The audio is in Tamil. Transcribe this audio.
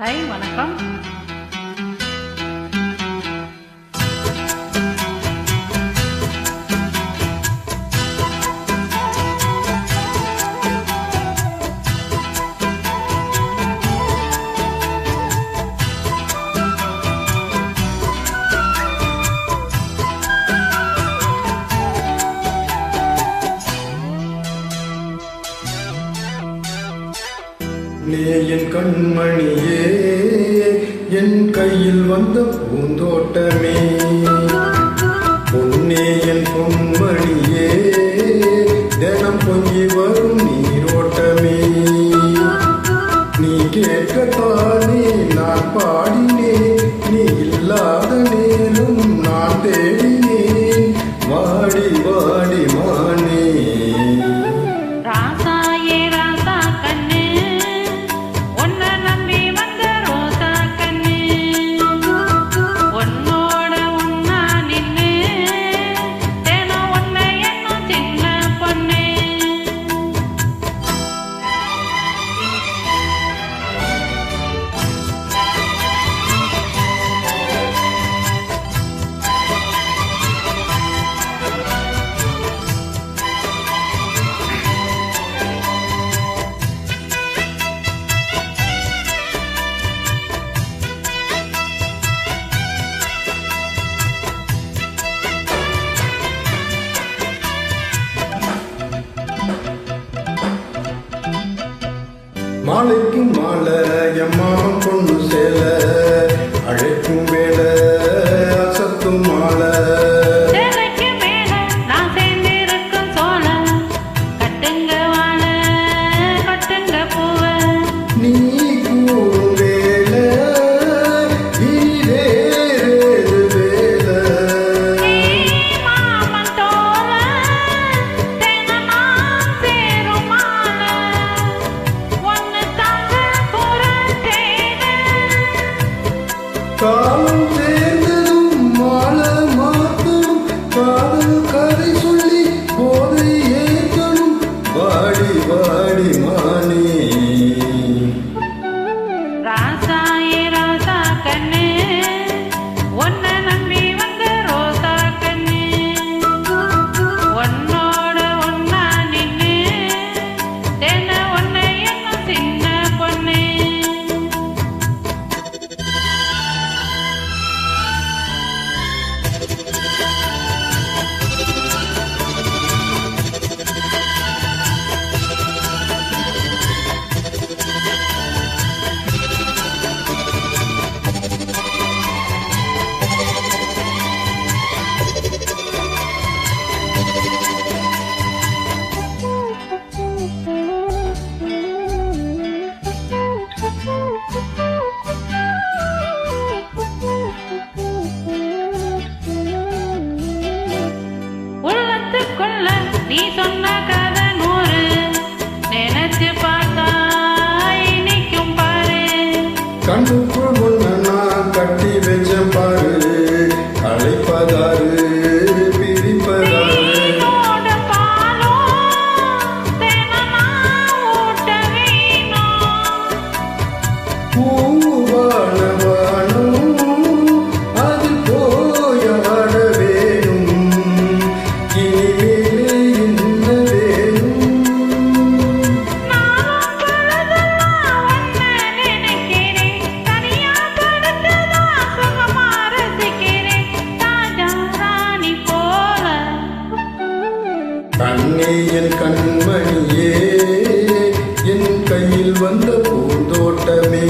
ஹாய் வணக்கம். நீ என் கண்மணியே, என் கையில் வந்த பூந்தோட்டமே, பொன்னே என் பொன்மணியே, தினம் பொங்கி வரும் நீரோட்டமே. நீ கேட்கத்தானே நான் பாடினேன், நீ இல்லாத நேரம் நான் தேடினேன், வாடி வாடி மானே. மாலைக்கும் மாலை எம்மாவும் கொண்டு சேல, அழைக்கும் வேலை அசத்தும் மாலை. நீ கூறும் வேலை வேறு வேலை. காலம் சேர்ந்ததும் மாலை மாத்தணும், காதல் கதை சொல்லி போதை ஏற்றணும், வாடி வாடி மானே. நீ சொன்ன கதை 100 நினைச்சு பார்த்தா இனிக்கும் பாரு. கண்ணுக்குள் ஒன்ன நான் கட்டி வச்ச பாரு, அழைப்பதாரு பிரிப்பதாரு. பூவான வானம் அது போயாட வேணும், இனிமேலே என்ன வேணும். கண்ணே என் கண்மணியே, என் கையில் வந்த பூந்தோட்டமே.